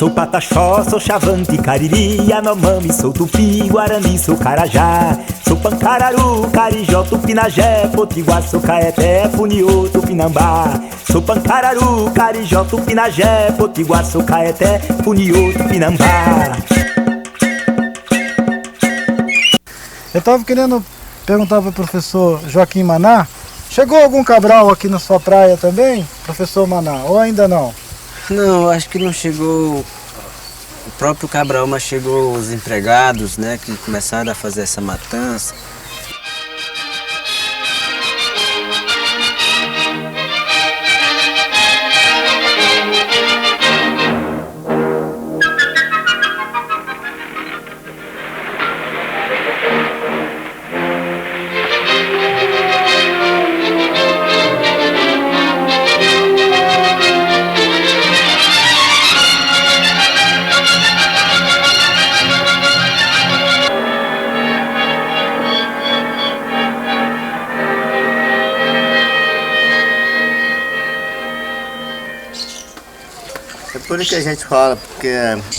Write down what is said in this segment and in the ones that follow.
Sou Pataxó, sou Xavante, Cariri, Yanomami, sou Tupi, Guarani, sou Carajá. Sou Pancararu, Carijó, Tupinagé, Potiguar, sou Caeté, Funiô, Tupinambá. Sou Pancararu, Carijó, Tupinagé, Potiguar, sou Caeté, Funiô, Tupinambá. Eu estava querendo perguntar para o professor Joaquim Maná, chegou algum cabral aqui na sua praia também, professor Maná, ou ainda não? Não, acho que não chegou o próprio cabral, mas chegou os empregados, né, que começaram a fazer essa matança. É por isso que a gente fala, porque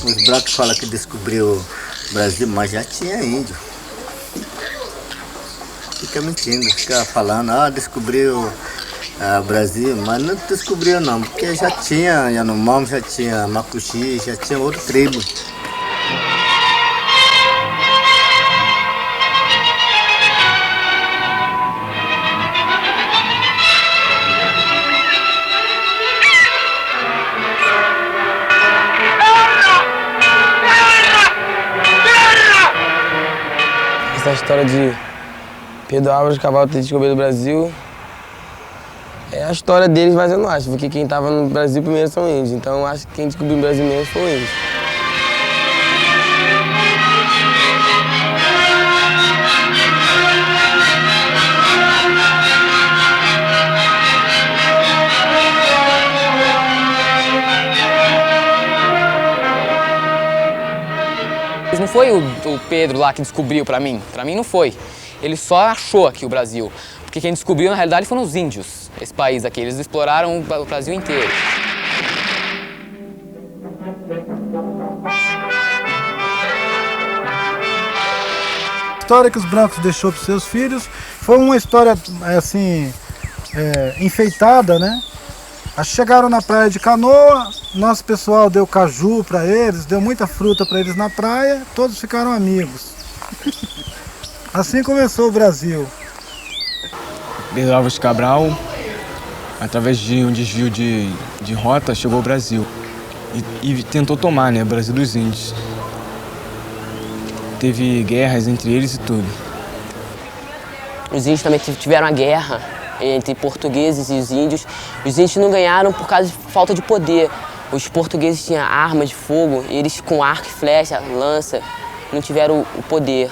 os brancos falam que descobriu o Brasil, mas já tinha índio. Fica mentindo, fica falando, descobriu o Brasil, mas não descobriu não, porque já tinha Yanomami, já tinha Macuxi, já tinha outra tribo. Essa história de Pedro Álvares Cabral ter descoberto o Brasil é a história deles, mas eu não acho, porque quem estava no Brasil primeiro são índios, então eu acho que quem descobriu o Brasil mesmo foi o índio. Não foi o Pedro lá que descobriu pra mim não foi. Ele só achou aqui o Brasil, porque quem descobriu na realidade foram os índios, esse país aqui, eles exploraram o Brasil inteiro. A história que os brancos deixou para os seus filhos foi uma história assim, enfeitada, né? Chegaram na praia de canoa, nosso pessoal deu caju para eles, deu muita fruta para eles na praia, todos ficaram amigos. Assim começou o Brasil. Pedro Álvares Cabral, através de um desvio de rota, chegou ao Brasil e tentou tomar, né, o Brasil dos índios. Teve guerras entre eles e tudo. Os índios também tiveram a guerra entre portugueses e os índios. Os índios não ganharam por causa de falta de poder. Os portugueses tinham armas de fogo, e eles com arco e flecha, lança, não tiveram o poder.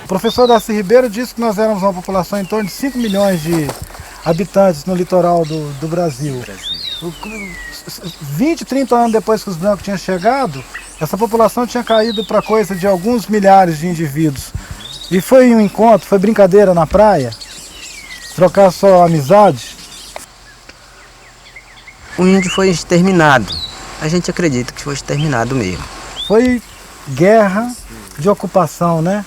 O professor Darcy Ribeiro disse que nós éramos uma população em torno de 5 milhões de habitantes no litoral do Brasil. 20, 30 anos depois que os brancos tinham chegado, essa população tinha caído para coisa de alguns milhares de indivíduos. E foi um encontro, foi brincadeira na praia, trocar só amizade. O índio foi exterminado. A gente acredita que foi exterminado mesmo. Foi guerra de ocupação, né?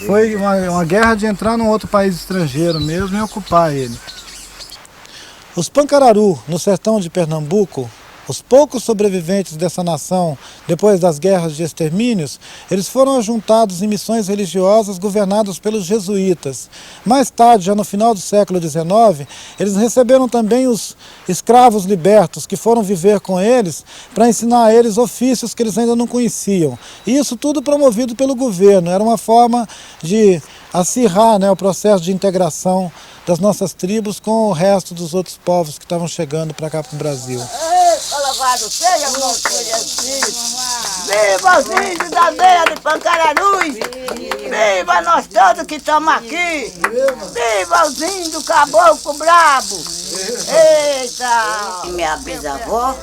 Foi uma guerra de entrar num outro país estrangeiro mesmo e ocupar ele. Os Pancararu, no sertão de Pernambuco, os poucos sobreviventes dessa nação, depois das guerras de extermínios, eles foram ajuntados em missões religiosas governadas pelos jesuítas. Mais tarde, já no final do século XIX, eles receberam também os escravos libertos, que foram viver com eles para ensinar a eles ofícios que eles ainda não conheciam. E isso tudo promovido pelo governo. Era uma forma de acirrar, né, o processo de integração das nossas tribos com o resto dos outros povos que estavam chegando para cá para o Brasil. Louvado seja o nosso Jesus! Viva os índios da aldeia de Pancararus! Viva nós todos que estamos aqui! Viva os índios caboclo brabo! Eita! Minha bisavó,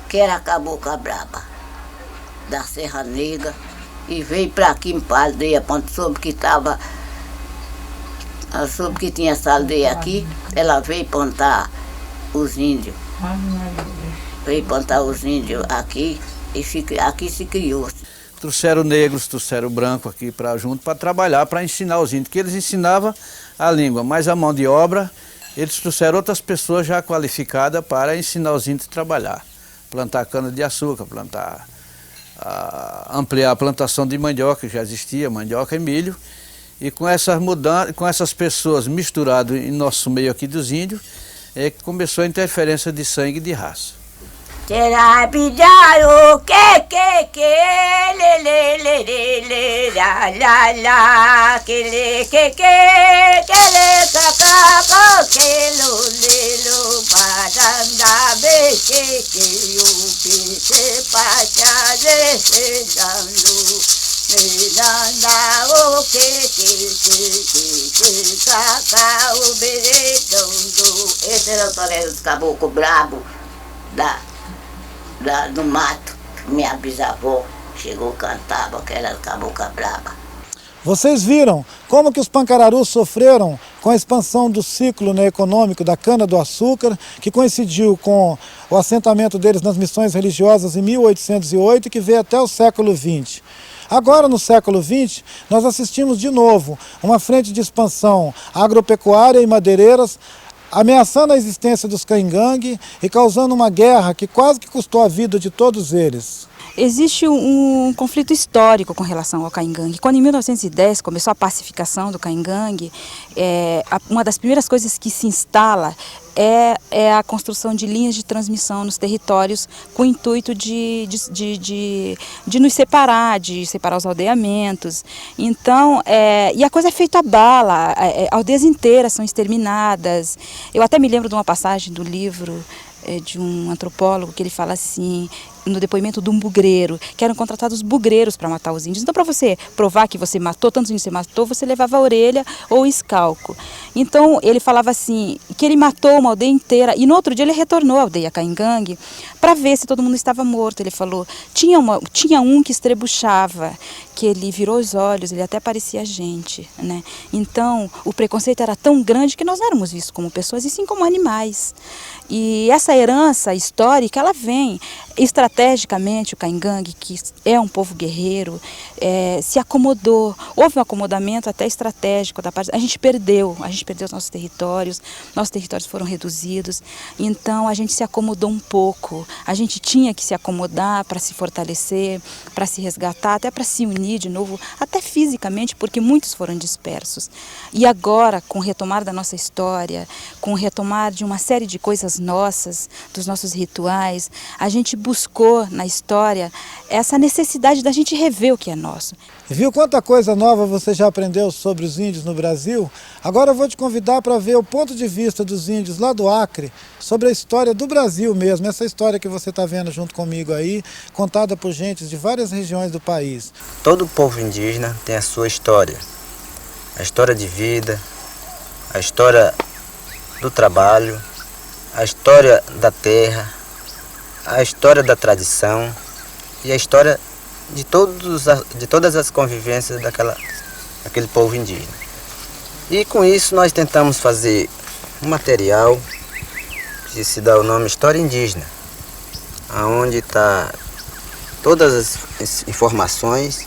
que era cabocla braba, da Serra Negra, e veio para aqui em aldeia, quando soube que estava, soube que tinha essa aldeia aqui, ela veio plantar os índios. Veio plantar os índios aqui aqui se criou. Trouxeram negros, trouxeram branco aqui junto para trabalhar, para ensinar os índios, que eles ensinavam a língua, mas a mão de obra, eles trouxeram outras pessoas já qualificadas para ensinar os índios a trabalhar. Plantar cana-de-açúcar, ampliar a plantação de mandioca, que já existia, mandioca e milho. E com essas mudanças, com essas pessoas misturadas em nosso meio aqui dos índios, é que começou a interferência de sangue e de raça. Será pijar o que, le, la, la, que le, caca, que lo, paranda, be, que, o que se pacha, le, dando, o que, caca, o beredando. Esse era o torneio dos caboclos brabo do mato. Minha bisavó chegou, cantava, que era cabocla braba. Vocês viram como que os pancararus sofreram com a expansão do ciclo, né, econômico da cana-do-açúcar, que coincidiu com o assentamento deles nas missões religiosas em 1808 e que veio até o século XX. Agora, no século XX, nós assistimos de novo uma frente de expansão agropecuária e madeireiras, ameaçando a existência dos caingangue e causando uma guerra que quase que custou a vida de todos eles. Existe um conflito histórico com relação ao caingangue. Quando em 1910 começou a pacificação do caingangue, uma das primeiras coisas que se instala é a construção de linhas de transmissão nos territórios com o intuito de nos separar, de separar os aldeamentos. Então, e a coisa é feita a bala, aldeias inteiras são exterminadas. Eu até me lembro de uma passagem do livro de um antropólogo que ele fala assim, no depoimento de um bugreiro, que eram contratados bugreiros para matar os índios. Então, para você provar que você matou, tantos índios você matou, você levava a orelha ou escalco. Então, ele falava assim, que ele matou uma aldeia inteira, e no outro dia ele retornou à aldeia caingangue para ver se todo mundo estava morto. Ele falou, tinha um que estrebuchava, que ele virou os olhos, ele até parecia gente, né? Então, o preconceito era tão grande que nós não éramos vistos como pessoas, e sim como animais. E essa herança histórica, ela vem estrategicamente. O caingangue, que é um povo guerreiro, se acomodou. Houve um acomodamento até estratégico da parte. A gente perdeu os nossos territórios foram reduzidos. Então a gente se acomodou um pouco. A gente tinha que se acomodar para se fortalecer, para se resgatar, até para se unir de novo, até fisicamente, porque muitos foram dispersos. E agora, com o retomar da nossa história, com o retomar de uma série de coisas nossas, dos nossos rituais, a gente buscou na história essa necessidade da gente rever o que é nosso. Viu quanta coisa nova você já aprendeu sobre os índios no Brasil? Agora eu vou te convidar para ver o ponto de vista dos índios lá do Acre sobre a história do Brasil mesmo, essa história que você está vendo junto comigo aí, contada por gente de várias regiões do país. Todo povo indígena tem a sua história, a história de vida, a história do trabalho, a história da terra, a história da tradição e a história de todas as convivências daquele povo indígena. E com isso nós tentamos fazer um material que se dá o nome História Indígena, onde está todas as informações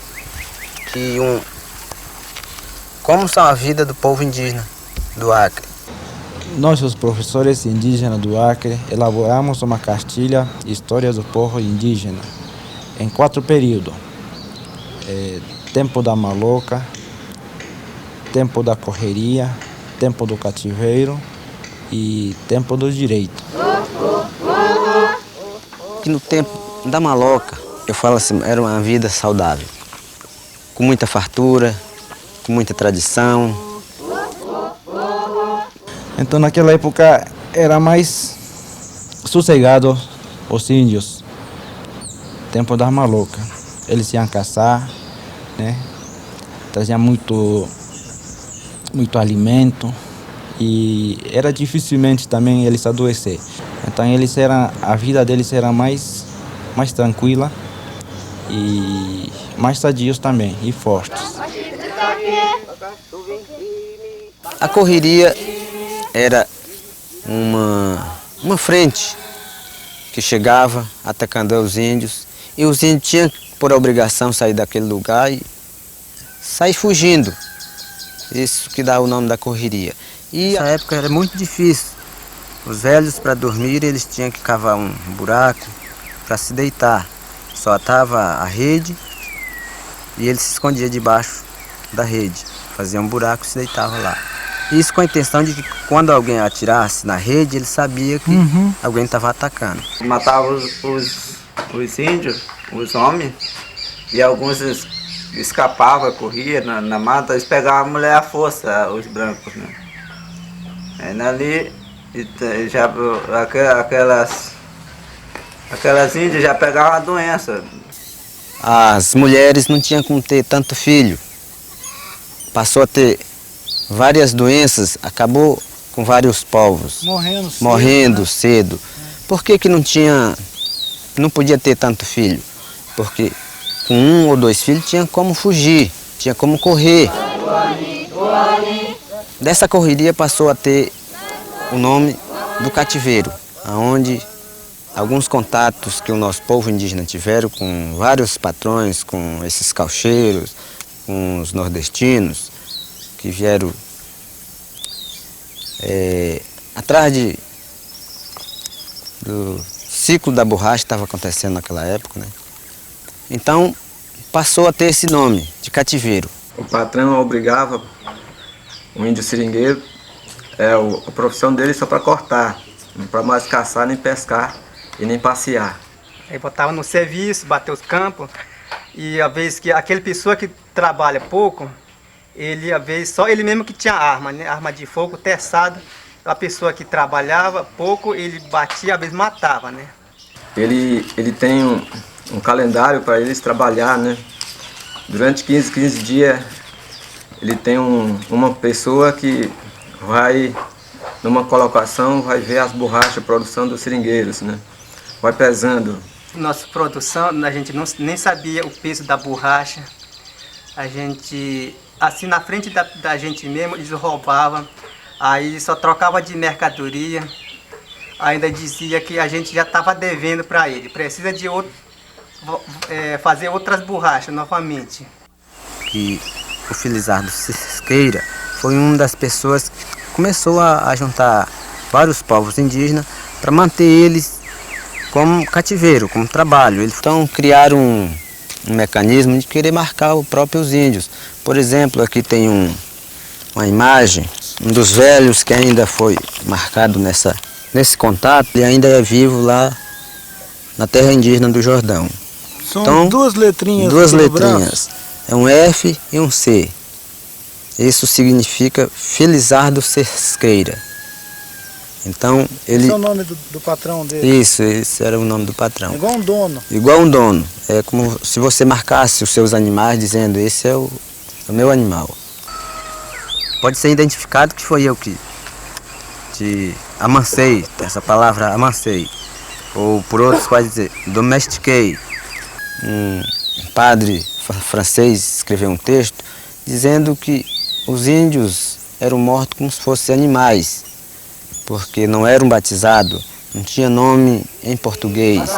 como são a vida do povo indígena do Acre. Nós, os professores indígenas do Acre, elaboramos uma cartilha História do Povo Indígena em 4 períodos. Tempo da maloca, tempo da correria, tempo do cativeiro e tempo do direito. Que no tempo da maloca, eu falo assim, era uma vida saudável, com muita fartura, com muita tradição. Então, naquela época, era mais sossegado os índios. Tempo das malocas. Eles iam caçar, né? Traziam muito alimento e era dificilmente também eles adoecer. Então, a vida deles era mais tranquila e mais sadios também e fortes. A correria era uma frente que chegava atacando os índios e os índios tinham por obrigação sair daquele lugar e sair fugindo. Isso que dá o nome da correria. E na época era muito difícil. Os velhos, para dormir, eles tinham que cavar um buraco para se deitar. Só atava a rede e ele se escondia debaixo da rede. Fazia um buraco e se deitava lá. Isso com a intenção de que quando alguém atirasse na rede, ele sabia que alguém estava atacando. Matava os índios, os homens, e alguns escapavam, corriam na mata, eles pegavam a mulher à força, os brancos, né? Aí ali, já, aquelas índias já pegavam a doença. As mulheres não tinham como ter tanto filho. Passou a ter várias doenças, acabou com vários povos. Morrendo cedo. Por que não podia ter tanto filho? Porque com 1 ou 2 filhos tinha como fugir, tinha como correr. Dessa correria passou a ter o nome do cativeiro, onde alguns contatos que o nosso povo indígena tiveram com vários patrões, com esses caucheiros, com os nordestinos, que vieram atrás do ciclo da borracha que estava acontecendo naquela época, né? Então passou a ter esse nome de cativeiro. O patrão obrigava o índio seringueiro, a profissão dele só para cortar, não para mais caçar, nem pescar e nem passear. Aí botava no serviço, bater os campos, e a vez que aquele pessoa que trabalha pouco, ele, a vez, só ele mesmo que tinha arma, né? Arma de fogo, teçado. A pessoa que trabalhava pouco, ele batia, a vez matava, né? Ele tem um calendário para eles trabalhar, né? Durante 15 dias, ele tem uma pessoa que vai, numa colocação, vai ver as borrachas, a produção dos seringueiros, né? Vai pesando. Nossa produção, a gente nem sabia o peso da borracha. A gente, assim na frente da gente mesmo, eles roubavam. Aí só trocava de mercadoria. Ainda dizia que a gente já estava devendo para ele. Precisa de fazer outras borrachas novamente. Que o Felizardo Cerqueira foi uma das pessoas que começou a juntar vários povos indígenas para manter eles como cativeiro, como trabalho. Eles então criaram um mecanismo de querer marcar os próprios índios. Por exemplo, aqui tem uma imagem, um dos velhos que ainda foi marcado nesse contato, ele ainda é vivo lá na terra indígena do Jordão. São então, duas letrinhas. Duas letrinhas. É um F e um C. Isso significa Felizardo Cerqueira. Então, ele... Esse é o nome do patrão dele? Isso, esse era o nome do patrão. É igual um dono. Igual um dono. É como se você marcasse os seus animais dizendo, esse é o meu animal. Pode ser identificado que foi eu que te amancei, essa palavra amancei. Ou por outros pode dizer, domestiquei. Um padre francês escreveu um texto dizendo que os índios eram mortos como se fossem animais, porque não eram batizados, não tinha nome em português.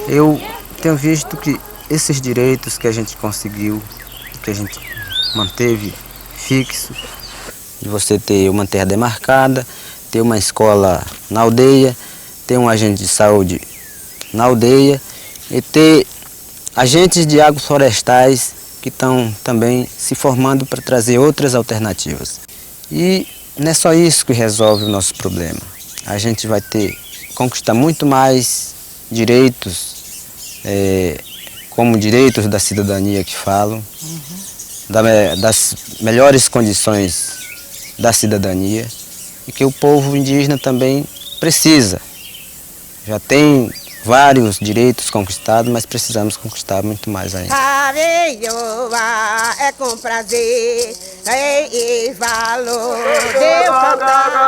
Eu tenho visto que esses direitos que a gente conseguiu, que a gente manteve fixo, de você ter uma terra demarcada, ter uma escola na aldeia, ter um agente de saúde na aldeia e ter agentes de agroflorestais que estão também se formando para trazer outras alternativas. E não é só isso que resolve o nosso problema. A gente vai conquistar muito mais direitos, como direitos da cidadania que falam, das melhores condições da cidadania e que o povo indígena também precisa. Já tem vários direitos conquistados, mas precisamos conquistar muito mais ainda. Areioa é com prazer e valor. Deus Cantar.